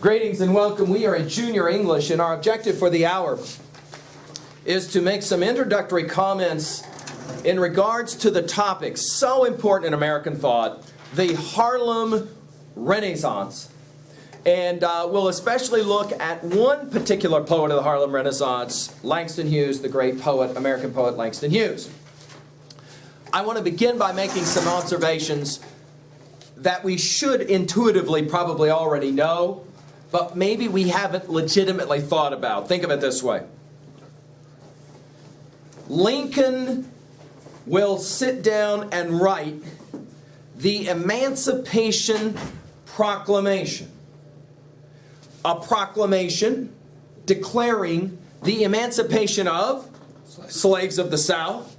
Greetings and welcome. We are in Junior English, and our objective for the hour is to make some introductory comments in regards to the topic so important in American thought, the Harlem Renaissance. And we'll especially look at one particular poet of the Harlem Renaissance, Langston Hughes, the great poet, American poet Langston Hughes. I want to begin by making some observations that we should intuitively probably already know, but maybe we haven't legitimately thought about. Think of it this way. Lincoln will sit down and write the Emancipation Proclamation. A proclamation declaring the emancipation of slaves of the South.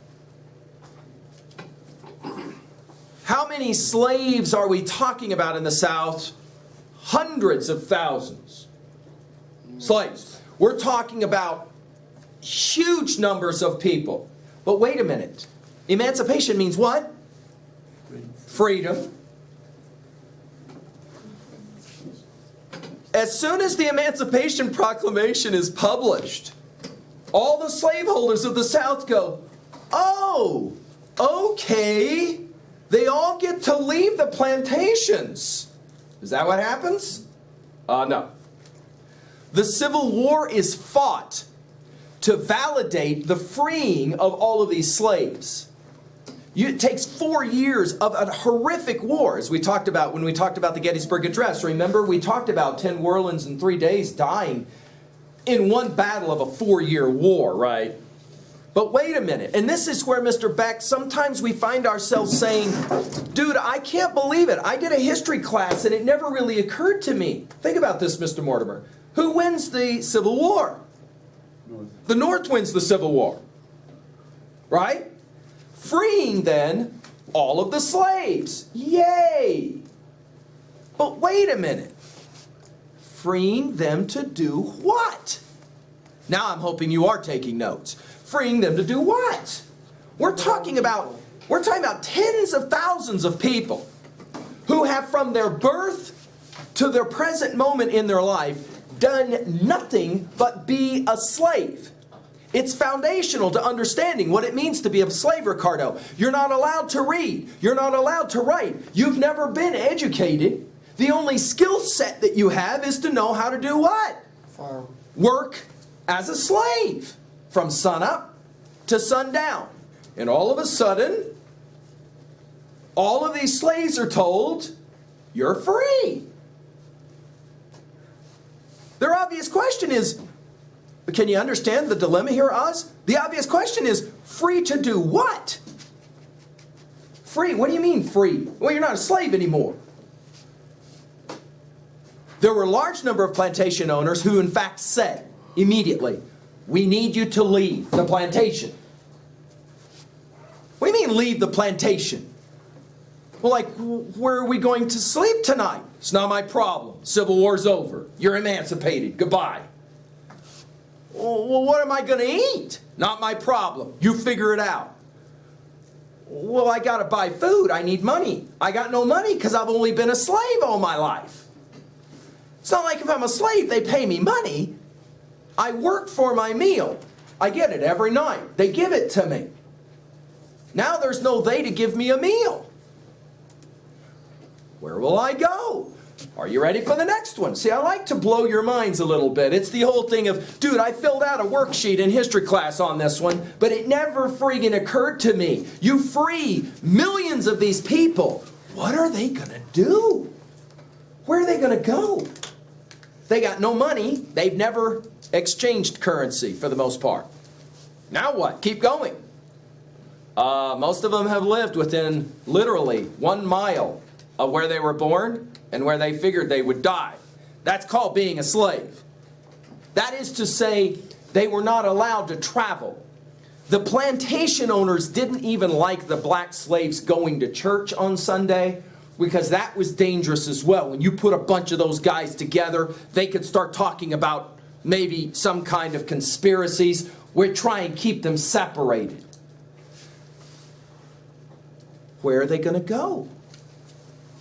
How many slaves are we talking about in the South? Hundreds of thousands. Slaves. We're talking about huge numbers of people. But wait a minute. Emancipation means what? Freedom. As soon as the Emancipation Proclamation is published, all the slaveholders of the South go, oh, okay, they all get to leave the plantations. Is that what happens? No. The Civil War is fought to validate the freeing of all of these slaves. It takes 4 years of a horrific war, as we talked about when we talked about the Gettysburg Address. Remember, we talked about 10 Orleans in 3 days dying in one battle of a 4-year war, right? But wait a minute, and this is where, Mr. Beck, sometimes we find ourselves saying, dude, I can't believe it. I did a history class and it never really occurred to me. Think about this, Mr. Mortimer. Who wins the Civil War? The North wins the Civil War, right? Freeing, then, all of the slaves. Yay! But wait a minute. Freeing them to do what? Now I'm hoping you are taking notes. Freeing them to do what? We're talking about tens of thousands of people who have, from their birth to their present moment in their life, done nothing but be a slave. It's foundational to understanding what it means to be a slave, Ricardo. You're not allowed to read. You're not allowed to write. You've never been educated. The only skill set that you have is to know how to do what? Farm. Work as a slave from sunup to sundown. And all of a sudden, all of these slaves are told, you're free. Their obvious question is, can you understand the dilemma here, Oz? The obvious question is, free to do what? Free? What do you mean free? Well, you're not a slave anymore. There were a large number of plantation owners who in fact said immediately, we need you to leave the plantation. What do you mean leave the plantation? Well, like, where are we going to sleep tonight? It's not my problem. Civil War's over. You're emancipated. Goodbye. Well, what am I going to eat? Not my problem. You figure it out. Well, I got to buy food. I need money. I got no money because I've only been a slave all my life. It's not like if I'm a slave, they pay me money. I work for my meal. I get it every night. They give it to me. Now there's no they to give me a meal. Where will I go? Are you ready for the next one? See, I like to blow your minds a little bit. It's the whole thing of, dude, I filled out a worksheet in history class on this one, but it never friggin' occurred to me. You free millions of these people. What are they going to do? Where are they going to go? They got no money. They've never exchanged currency for the most part. Now what? Keep going. Most of them have lived within literally 1 mile of where they were born and where they figured they would die. That's called being a slave. That is to say, they were not allowed to travel. The plantation owners didn't even like the black slaves going to church on Sunday because that was dangerous as well. When you put a bunch of those guys together, they could start talking about maybe some kind of conspiracies. We're trying to keep them separated. Where are they going to go?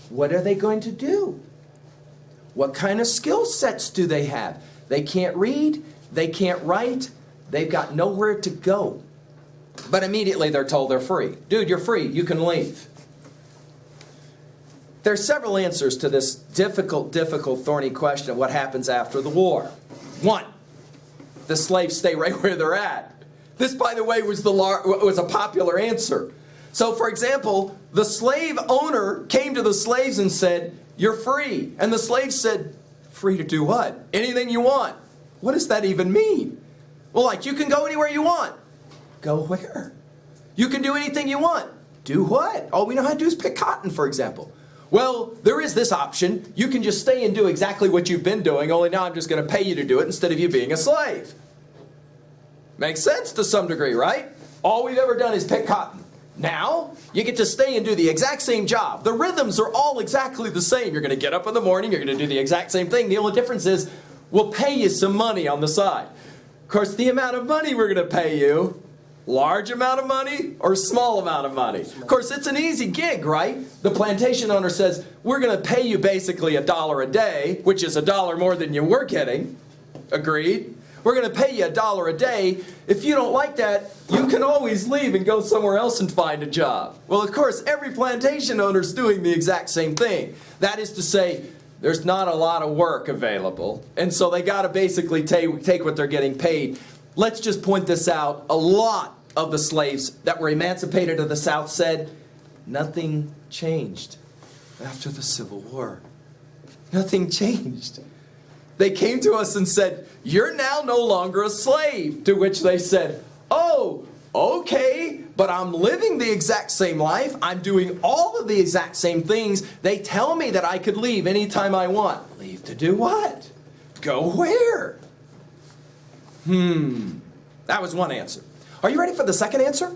What are they going to do? What kind of skill sets do they have? They can't read, they can't write, they've got nowhere to go. But immediately they're told they're free. Dude, you're free, you can leave. There's several answers to this difficult, thorny question of what happens after the war. 1, the slaves stay right where they're at. This, by the way, was a popular answer. So, for example, the slave owner came to the slaves and said, "You're free." And the slaves said, "Free to do what?" "Anything you want." What does that even mean? Well, like, you can go anywhere you want. Go where? You can do anything you want. Do what? All we know how to do is pick cotton, for example. Well, there is this option. You can just stay and do exactly what you've been doing, only now I'm just going to pay you to do it instead of you being a slave. Makes sense to some degree, right? All we've ever done is pick cotton. Now, you get to stay and do the exact same job. The rhythms are all exactly the same. You're going to get up in the morning, you're going to do the exact same thing. The only difference is we'll pay you some money on the side. Of course, the amount of money we're going to pay you, large amount of money or small amount of money? Of course, it's an easy gig, right? The plantation owner says, we're going to pay you basically $1 a day, which is $1 more than you were getting. Agreed? We're going to pay you $1 a day. If you don't like that, you can always leave and go somewhere else and find a job. Well, of course, every plantation owner is doing the exact same thing. That is to say, there's not a lot of work available, and so they got to basically take what they're getting paid. Let's just point this out. A lot of the slaves that were emancipated to the South said, nothing changed after the Civil War. Nothing changed. They came to us and said, you're now no longer a slave. To which they said, oh, okay, but I'm living the exact same life. I'm doing all of the exact same things. They tell me that I could leave anytime I want. Leave to do what? Go where? That was one answer. Are you ready for the second answer?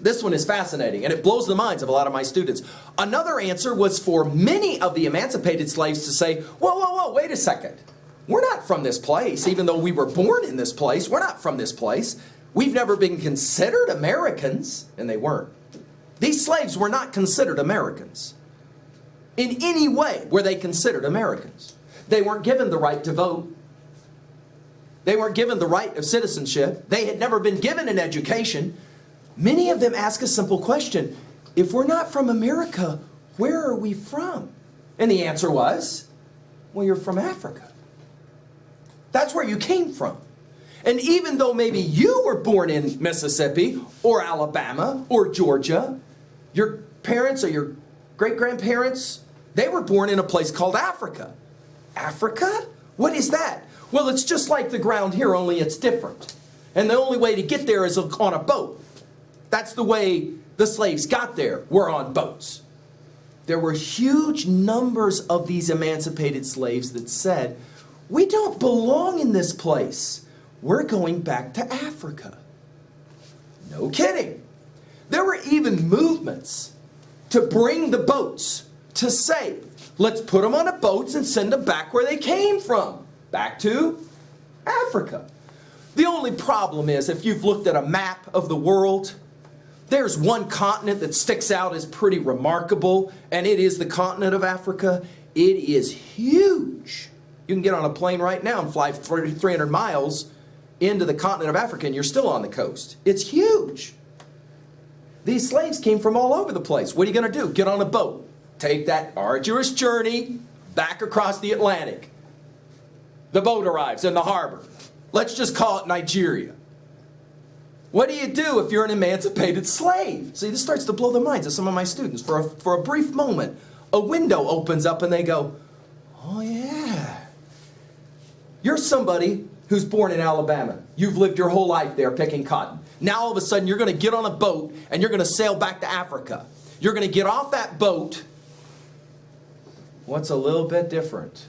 This one is fascinating, and it blows the minds of a lot of my students. Another answer was for many of the emancipated slaves to say, whoa, wait a second. We're not from this place, even though we were born in this place. We're not from this place. We've never been considered Americans, and they weren't. These slaves were not considered Americans. In any way were they considered Americans. They weren't given the right to vote. They weren't given the right of citizenship. They had never been given an education. Many of them ask a simple question. If we're not from America, where are we from? And the answer was, well, you're from Africa. That's where you came from. And even though maybe you were born in Mississippi or Alabama or Georgia, your parents or your great-grandparents, they were born in a place called Africa. Africa? What is that? Well, it's just like the ground here, only it's different. And the only way to get there is on a boat. That's the way the slaves got there, were on boats. There were huge numbers of these emancipated slaves that said, we don't belong in this place. We're going back to Africa. No kidding. There were even movements to bring the boats, to say, let's put them on the boats and send them back where they came from. Back to Africa. The only problem is, if you've looked at a map of the world, there's one continent that sticks out as pretty remarkable, and it is the continent of Africa. It is huge. You can get on a plane right now and fly 300 miles into the continent of Africa, and you're still on the coast. It's huge. These slaves came from all over the place. What are you going to do? Get on a boat. Take that arduous journey back across the Atlantic. The boat arrives in the harbor. Let's just call it Nigeria. What do you do if you're an emancipated slave? See, this starts to blow the minds of some of my students. For a brief moment, a window opens up and they go, oh yeah. You're somebody who's born in Alabama. You've lived your whole life there picking cotton. Now all of a sudden you're going to get on a boat and you're going to sail back to Africa. You're going to get off that boat. What's a little bit different?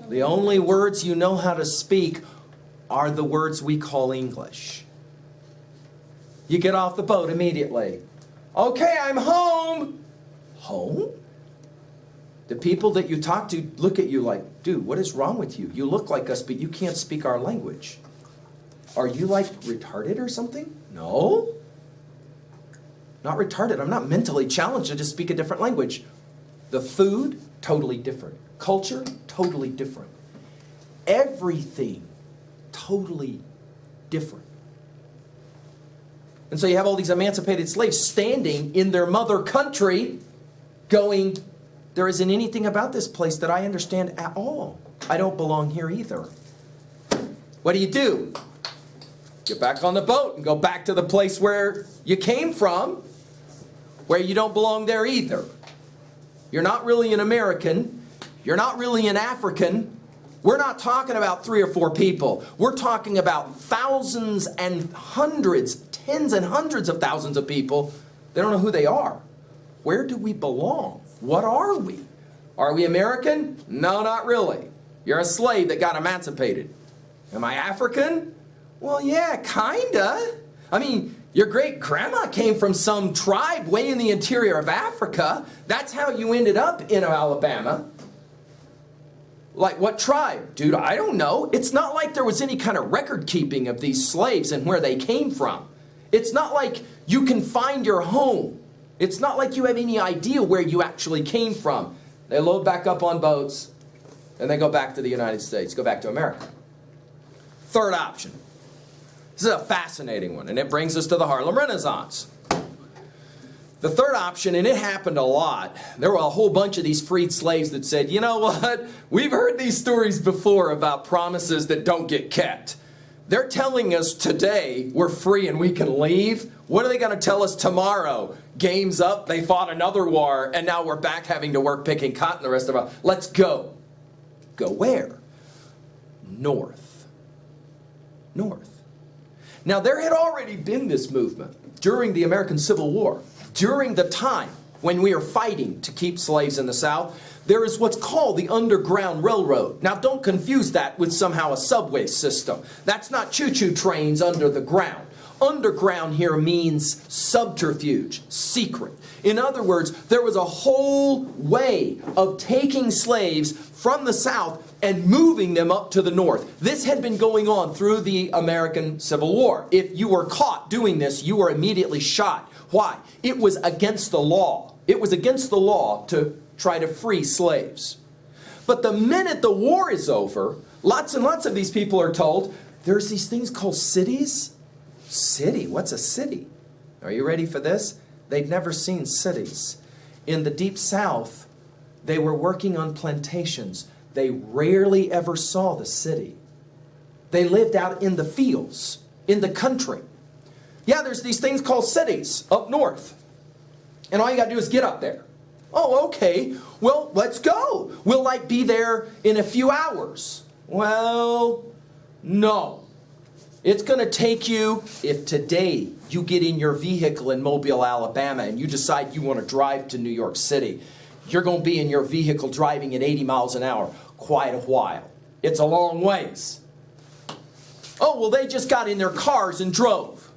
The only words you know how to speak are the words we call English. You get off the boat immediately. Okay, I'm home. Home? The people that you talk to look at you like, dude, what is wrong with you? You look like us, but you can't speak our language. Are you like retarded or something? No. Not retarded. I'm not mentally challenged. I just speak a different language. The food, totally different. Culture, totally different. Everything, totally different. And so you have all these emancipated slaves standing in their mother country going, there isn't anything about this place that I understand at all. I don't belong here either. What do? Get back on the boat and go back to the place where you came from, where you don't belong there either. You're not really an American. You're not really an African. We're not talking about 3 or 4 people. We're talking about thousands and hundreds, tens and hundreds of thousands of people. They don't know who they are. Where do we belong? What are we? Are we American? No, not really. You're a slave that got emancipated. Am I African? Well, yeah, kinda. I mean, your great-grandma came from some tribe way in the interior of Africa. That's how you ended up in Alabama. Like what tribe? Dude, I don't know. It's not like there was any kind of record keeping of these slaves and where they came from. It's not like you can find your home. It's not like you have any idea where you actually came from. They load back up on boats and they go back to the United States, go back to America. Third option. This is a fascinating one, and it brings us to the Harlem Renaissance. The third option, and it happened a lot, there were a whole bunch of these freed slaves that said, you know what, we've heard these stories before about promises that don't get kept. They're telling us today we're free and we can leave. What are they going to tell us tomorrow? Game's up, they fought another war, and now we're back having to work picking cotton the rest of our life. Let's go. Go where? North. North. Now, there had already been this movement during the American Civil War. During the time when we are fighting to keep slaves in the South, there is what's called the Underground Railroad. Now, don't confuse that with somehow a subway system. That's not choo-choo trains under the ground. Underground here means subterfuge, secret. In other words, there was a whole way of taking slaves from the South and moving them up to the North. This had been going on through the American Civil War. If you were caught doing this, you were immediately shot. Why? It was against the law. It was against the law to try to free slaves. But the minute the war is over, lots and lots of these people are told, there's these things called cities. City? What's a city? Are you ready for this? They'd never seen cities. In the Deep South, they were working on plantations. They rarely ever saw the city. They lived out in the fields, in the country. Yeah, there's these things called cities up north. And all you got to do is get up there. Oh, okay. Well, let's go. We'll be there in a few hours. Well, no. It's going to take you, if today you get in your vehicle in Mobile, Alabama, and you decide you want to drive to New York City, you're going to be in your vehicle driving at 80 miles an hour quite a while. It's a long ways. Oh, well, they just got in their cars and drove.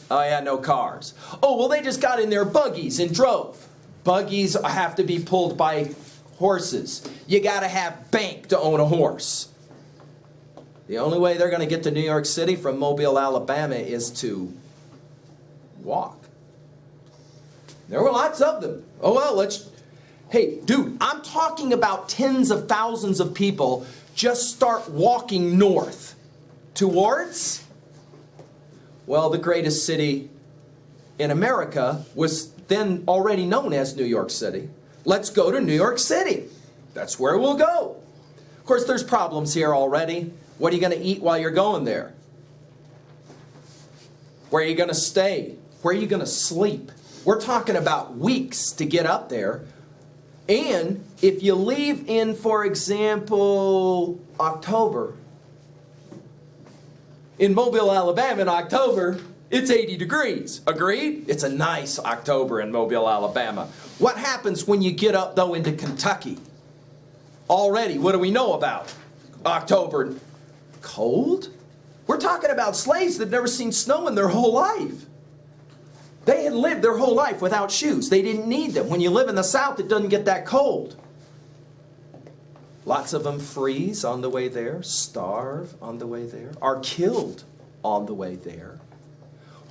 Oh, yeah, no cars. Oh, well, they just got in their buggies and drove. Buggies have to be pulled by horses. You got to have bank to own a horse. The only way they're going to get to New York City from Mobile, Alabama is to walk. There were lots of them. Oh, well, hey, dude, I'm talking about tens of thousands of people just start walking north towards, well, the greatest city in America was then already known as New York City. Let's go to New York City. That's where we'll go. Of course, there's problems here already. What are you going to eat while you're going there? Where are you going to stay? Where are you going to sleep? We're talking about weeks to get up there. And if you leave in, for example, October, in Mobile, Alabama in October, it's 80 degrees. Agreed? It's a nice October in Mobile, Alabama. What happens when you get up, though, into Kentucky? Already, what do we know about October? Cold? We're talking about slaves that have never seen snow in their whole life. They had lived their whole life without shoes. They didn't need them. When you live in the South, it doesn't get that cold. Lots of them freeze on the way there, starve on the way there, are killed on the way there.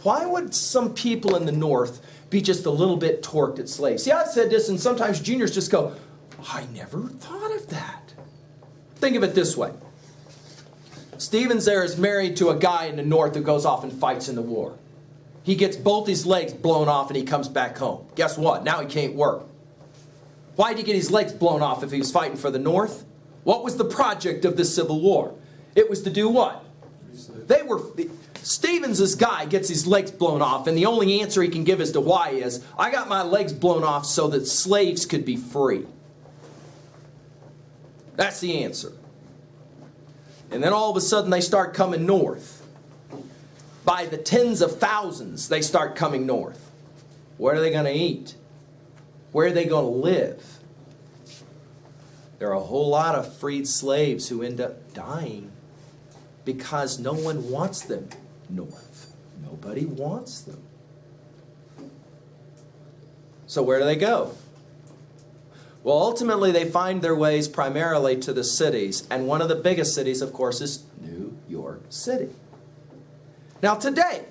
Why would some people in the North be just a little bit torqued at slaves? See, I've said this, and sometimes juniors just go, I never thought of that. Think of it this way. Stevens there is married to a guy in the north who goes off and fights in the war. He gets both his legs blown off and he comes back home. Guess what? Now he can't work. Why did he get his legs blown off if he was fighting for the North? What was the project of this Civil War? It was to do what? Stevens' guy gets his legs blown off, and the only answer he can give as to why is, I got my legs blown off so that slaves could be free. That's the answer. And then all of a sudden they start coming north. By the tens of thousands, they start coming north. What are they going to eat? Where are they going to live? There are a whole lot of freed slaves who end up dying because no one wants them north. Nobody wants them. So where do they go? Well, ultimately they find their ways primarily to the cities. And one of the biggest cities, of course, is New York City. Now today,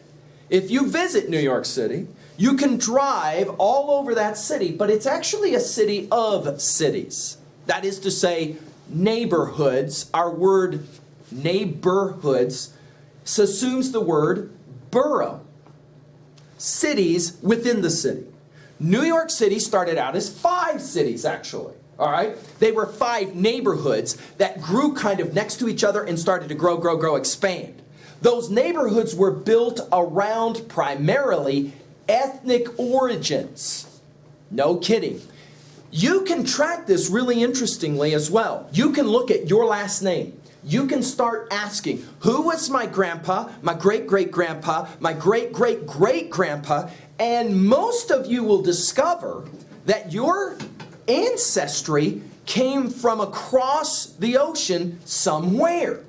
if you visit New York City, you can drive all over that city, but it's actually a city of cities. That is to say, neighborhoods. Our word neighborhoods assumes the word borough. Cities within the city. New York City started out as 5 cities, actually. All right? They were 5 neighborhoods that grew kind of next to each other and started to grow, expand. Those neighborhoods were built around primarily ethnic origins. No kidding. You can track this really interestingly as well. You can look at your last name. You can start asking, who was my grandpa, my great-great-grandpa, my great-great-great-grandpa, and most of you will discover that your ancestry came from across the ocean somewhere.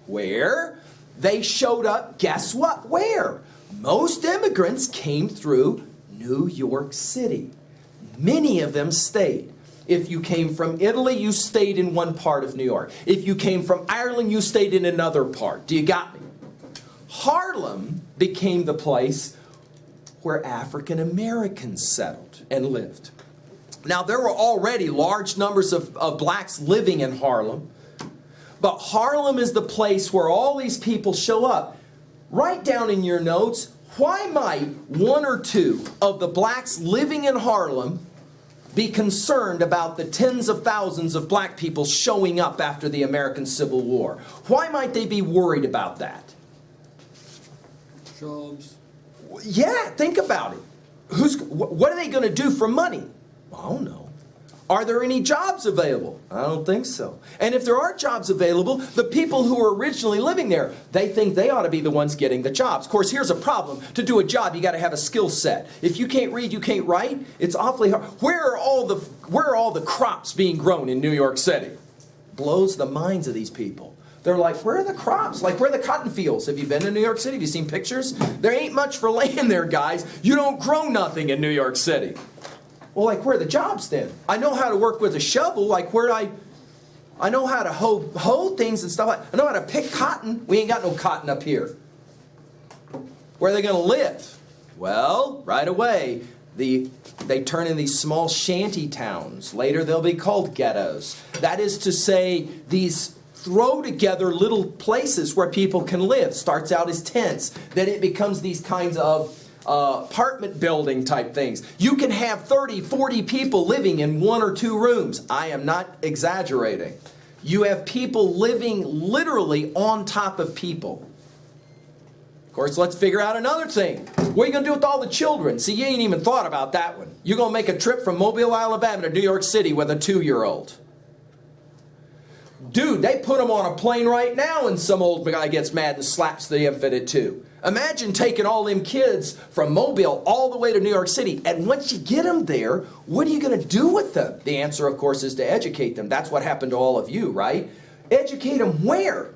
Where? They showed up, guess what? Where? Most immigrants came through New York City. Many of them stayed. If you came from Italy, you stayed in one part of New York. If you came from Ireland, you stayed in another part. Do you got me? Harlem became the place where African Americans settled and lived. Now, there were already large numbers of blacks living in Harlem, but Harlem is the place where all these people show up. Write down in your notes, why might 1 or 2 of the blacks living in Harlem be concerned about the tens of thousands of black people showing up after the American Civil War? Why might they be worried about that? Jobs. Yeah, think about it. What are they going to do for money? Well, I don't know. Are there any jobs available? I don't think so. And if there are jobs available, the people who were originally living there, they think they ought to be the ones getting the jobs. Of course, here's a problem. To do a job, you got to have a skill set. If you can't read, you can't write, it's awfully hard. Where are all the crops being grown in New York City? Blows the minds of these people. They're like, where are the crops? Like, where are the cotton fields? Have you been to New York City? Have you seen pictures? There ain't much for land there, guys. You don't grow nothing in New York City. Well, like, where are the jobs then? I know how to work with a shovel. Like, I know how to hoe things and stuff. I know how to pick cotton. We ain't got no cotton up here. Where are they going to live? Well, right away, they turn in these small shanty towns. Later, they'll be called ghettos. That is to say, these throw together little places where people can live. Starts out as tents. Then it becomes these kinds of apartment building type things. You can have 30, 40 people living in 1 or 2 rooms. I am not exaggerating. You have people living literally on top of people. Of course, let's figure out another thing. What are you going to do with all the children? See, you ain't even thought about that one. You're going to make a trip from Mobile, Alabama to New York City with a 2-year-old. Dude, they put them on a plane right now and some old guy gets mad and slaps the infant at 2. Imagine taking all them kids from Mobile all the way to New York City, and once you get them there, what are you going to do with them? The answer, of course, is to educate them. That's what happened to all of you, right? Educate them where?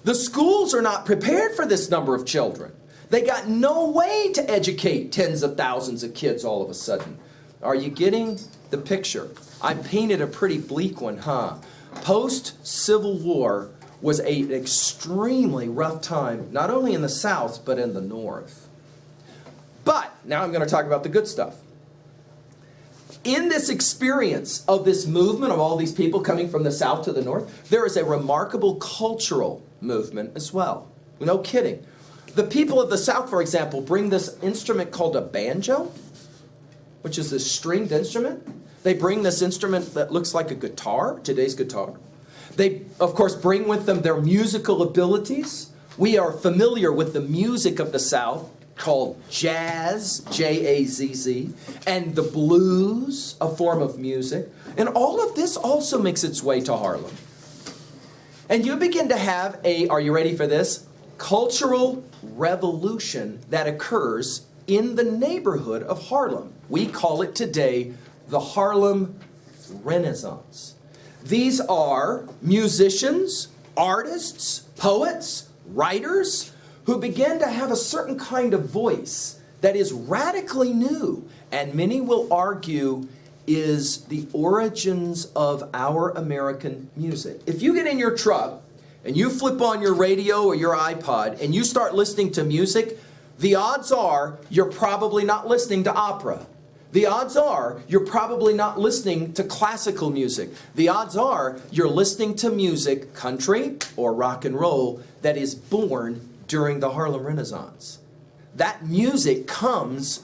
The schools are not prepared for this number of children. They got no way to educate tens of thousands of kids all of a sudden. Are you getting the picture? I painted a pretty bleak one, huh? Post-Civil War was an extremely rough time, not only in the South, but in the North. But, now I'm going to talk about the good stuff. in this experience of this movement of all these people coming from the South to the North, there is a remarkable cultural movement as well. No kidding. The people of the South, for example, bring this instrument called a banjo, which is this stringed instrument. They bring this instrument that looks like a guitar, today's guitar. They, of course, bring with them their musical abilities. We are familiar with the music of the South called jazz, J-A-Z-Z, and the blues, a form of music. And all of this also makes its way to Harlem. And you begin to have a, are you ready for this? Cultural revolution that occurs in the neighborhood of Harlem. We call it today the Harlem Renaissance. These are musicians, artists, poets, writers who begin to have a certain kind of voice that is radically new, and many will argue is the origins of our American music. If you get in your truck and you flip on your radio or your iPod and you start listening to music, the odds are you're probably not listening to opera. The odds are you're probably not listening to classical music. The odds are you're listening to music, country or rock and roll, that is born during the Harlem Renaissance. That music comes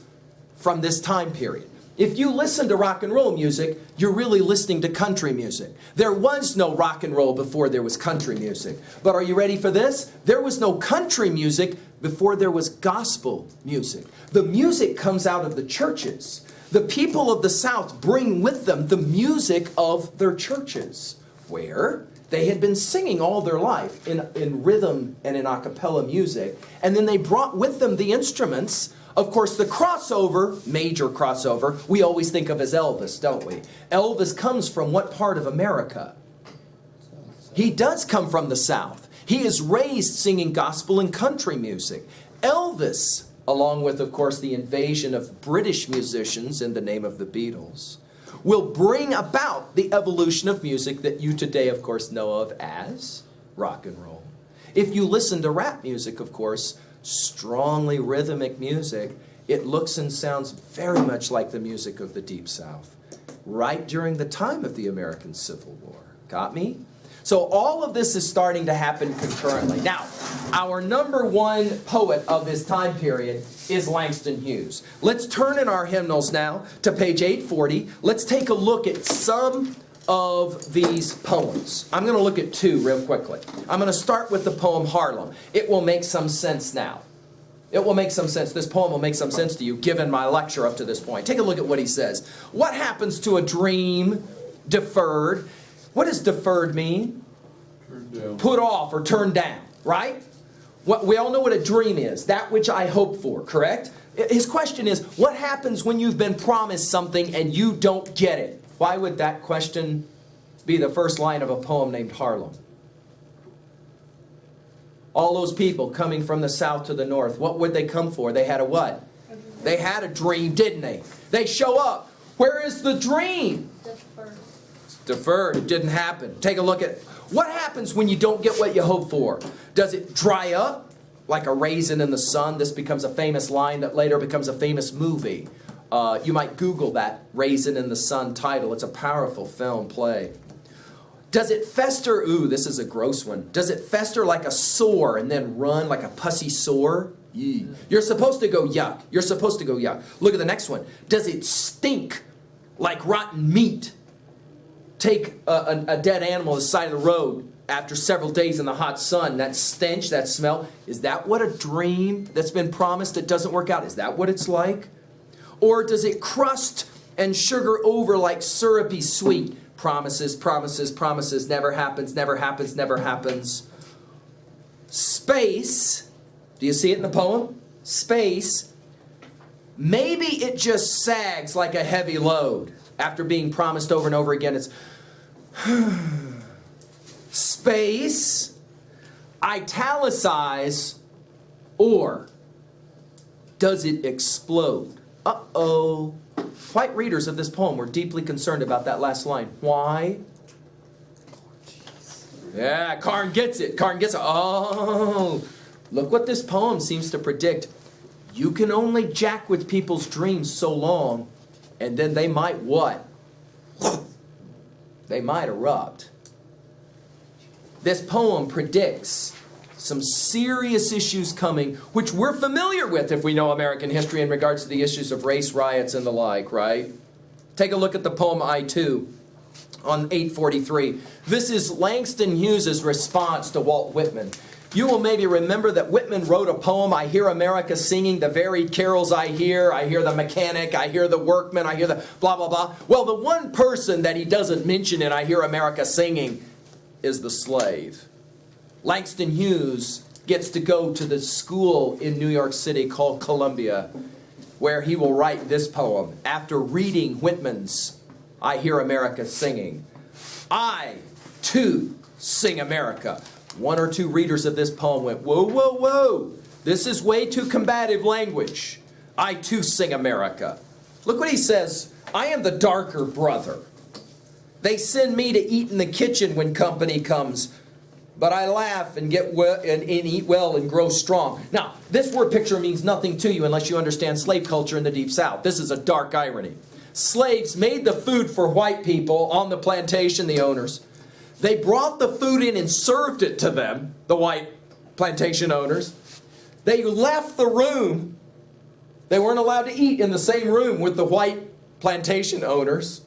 from this time period. If you listen to rock and roll music, you're really listening to country music. There was no rock and roll before there was country music. But are you ready for this? There was no country music before there was gospel music. The music comes out of the churches. The people of the South bring with them the music of their churches, where they had been singing all their life in rhythm and in a cappella music. And then they brought with them the instruments. Of course, the crossover, major crossover, we always think of as Elvis, don't we? Elvis comes from what part of America? He does come from the South. He is raised singing gospel and country music. Elvis, along with, of course, the invasion of British musicians in the name of the Beatles, will bring about the evolution of music that you today, of course, know of as rock and roll. If you listen to rap music, of course, strongly rhythmic music, it looks and sounds very much like the music of the Deep South, right during the time of the American Civil War. Got me? So all of this is starting to happen concurrently. Now, our number one poet of this time period is Langston Hughes. Let's turn in our hymnals now to page 840. Let's take a look at some of these poems. I'm going to look at two real quickly. I'm going to start with the poem Harlem. It will make some sense now. It will make some sense. This poem will make some sense to you given my lecture up to this point. Take a look at what he says. What happens to a dream deferred? What does deferred mean? Put off or turned down, right? We all know what a dream is. That which I hope for, correct? His question is, what happens when you've been promised something and you don't get it? Why would that question be the first line of a poem named Harlem? All those people coming from the South to the North, what would they come for? They had a what? They had a dream, didn't they? They show up. Where is the dream? Deferred. Deferred. It didn't happen. Take a look at what happens when you don't get what you hope for. Does it dry up like a raisin in the sun? This becomes a famous line that later becomes a famous movie. You might Google that Raisin in the Sun title. It's a powerful film play. Does it fester? Ooh, this is a gross one. Does it fester like a sore and then run like a pussy sore? Yee. You're supposed to go yuck. You're supposed to go yuck. Look at the next one. Does it stink like rotten meat? Take a dead animal on the side of the road after several days in the hot sun. That stench, that smell. Is that what a dream that's been promised that doesn't work out? Is that what it's like? Or does it crust and sugar over like syrupy sweet? Promises, promises, promises, never happens, never happens, never happens. Space, do you see it in the poem? Space, maybe it just sags like a heavy load after being promised over and over again. It's space, italicize, or does it explode? Uh-oh. White readers of this poem were deeply concerned about that last line. Why? Yeah, Karn gets it. Karn gets it. Oh, look what this poem seems to predict. You can only jack with people's dreams so long And then they might what? They might erupt. This poem predicts some serious issues coming, which we're familiar with if we know American history in regards to the issues of race riots and the like, right? Take a look at the poem I Too on 843. This is Langston Hughes' response to Walt Whitman. You will maybe remember that Whitman wrote a poem, I hear America singing the varied carols I hear the mechanic, I hear the workman, I hear the blah, blah, blah. Well, the one person that he doesn't mention in I Hear America Singing is the slave. Langston Hughes gets to go to the school in New York City called Columbia, where he will write this poem after reading Whitman's I Hear America Singing. I, too, sing America. One or two readers of this poem went, whoa, whoa, whoa. This is way too combative language. I, too, sing America. Look what he says. I am the darker brother. They send me to eat in the kitchen when company comes, but I laugh and get well and eat well and grow strong. Now, this word picture means nothing to you unless you understand slave culture in the Deep South. This is a dark irony. Slaves made the food for white people on the plantation, the owners. They brought the food in and served it to them, the white plantation owners. They left the room. They weren't allowed to eat in the same room with the white plantation owners.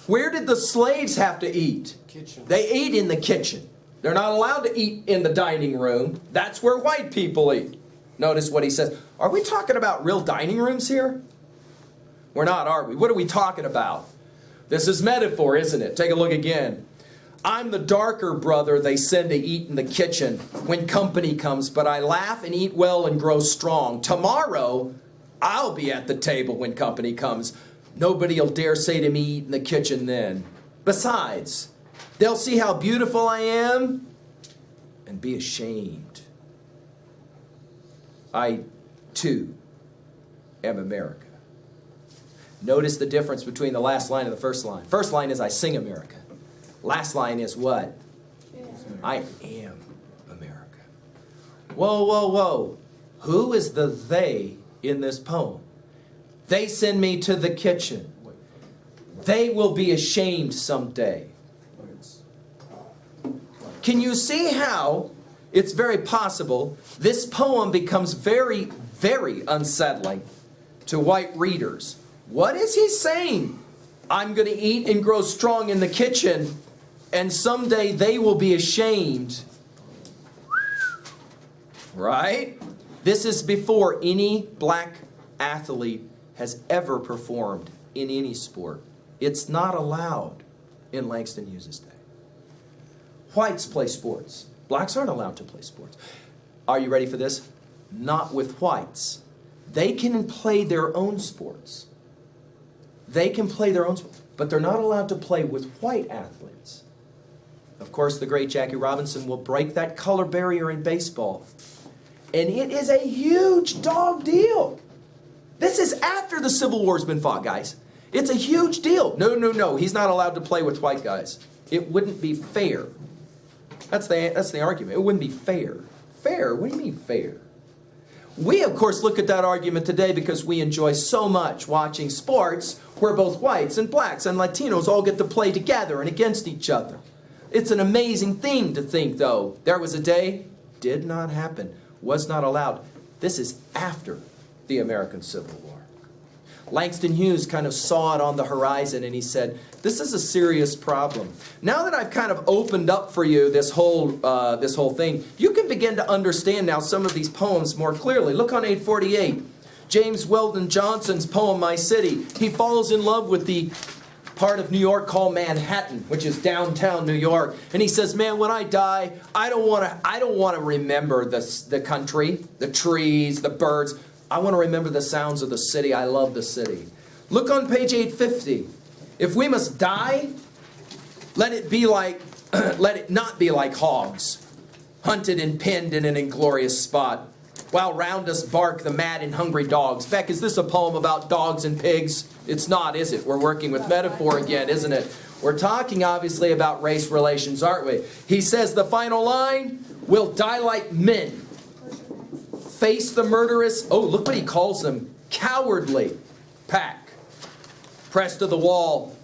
Where did the slaves have to eat? Kitchen. They ate in the kitchen. They're not allowed to eat in the dining room. That's where white people eat. Notice what he says. Are we talking about real dining rooms here? We're not, are we? What are we talking about? This is metaphor, isn't it? Take a look again. I'm the darker brother they send to eat in the kitchen when company comes, but I laugh and eat well and grow strong. Tomorrow, I'll be at the table when company comes. Nobody'll dare say to me, eat in the kitchen then. Besides, they'll see how beautiful I am and be ashamed. I, too, am America. Notice the difference between the last line and the first line. First line is I sing America. Last line is what? Yeah. I am America. Whoa, whoa, whoa. Who is the they in this poem? They send me to the kitchen. They will be ashamed someday. Can you see how it's very possible this poem becomes very, very unsettling to white readers? What is he saying? I'm going to eat and grow strong in the kitchen, and someday they will be ashamed. Right? This is before any black athlete has ever performed in any sport. It's not allowed in Langston Hughes' day. Whites play sports. Blacks aren't allowed to play sports. Are you ready for this? Not with whites. They can play their own sports. They can play their own sports, but they're not allowed to play with white athletes. Of course, the great Jackie Robinson will break that color barrier in baseball. And it is a huge dog deal. This is after the Civil War's been fought, guys. It's a huge deal. No. He's not allowed to play with white guys. It wouldn't be fair. That's the argument. It wouldn't be fair. Fair? What do you mean fair? We, of course, look at that argument today because we enjoy so much watching sports where both whites and blacks and Latinos all get to play together and against each other. It's an amazing thing to think, though. There was a day, did not happen, was not allowed. This is after the American Civil War. Langston Hughes kind of saw it on the horizon and he said, this is a serious problem. Now that I've kind of opened up for you this whole thing, you can begin to understand now some of these poems more clearly. Look on 848. James Weldon Johnson's poem, My City. He falls in love with the part of New York called Manhattan, which is downtown New York. And he says, man, when I die, I don't want to remember the country, the trees, the birds. I want to remember the sounds of the city. I love the city. Look on page 850. If we must die, let it not be like hogs, hunted and pinned in an inglorious spot, while round us bark the mad and hungry dogs. Beck, is this a poem about dogs and pigs? It's not, is it? We're working with metaphor again, isn't it? We're talking, obviously, about race relations, aren't we? He says the final line, we'll die like men. Face the murderous, oh, look what he calls them, cowardly pack. pressed to the wall,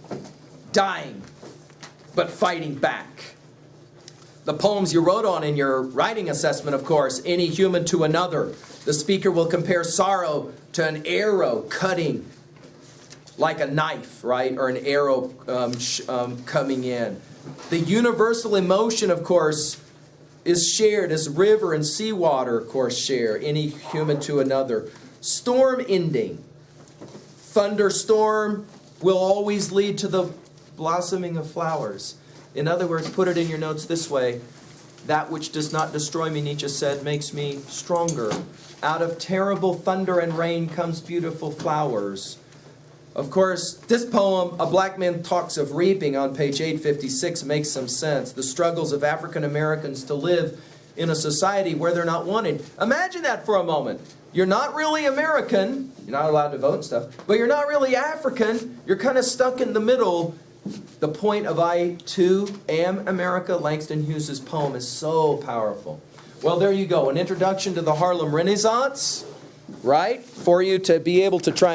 dying, but fighting back. The poems you wrote on in your writing assessment, of course, any human to another. The speaker will compare sorrow to an arrow cutting like a knife, right? Or an arrow coming in. The universal emotion, of course, is shared as river and seawater, of course, share. Any human to another. Storm ending. Thunderstorm will always lead to the blossoming of flowers. In other words, put it in your notes this way. That which does not destroy me, Nietzsche said, makes me stronger. Out of terrible thunder and rain comes beautiful flowers. Of course, this poem, A Black Man Talks of Reaping, on page 856, makes some sense. The struggles of African Americans to live in a society where they're not wanted. Imagine that for a moment. You're not really American. You're not allowed to vote and stuff. But you're not really African. You're kind of stuck in the middle. The point of I, too, am America, Langston Hughes' poem, is so powerful. Well, there you go. An introduction to the Harlem Renaissance, right? For you to be able to try and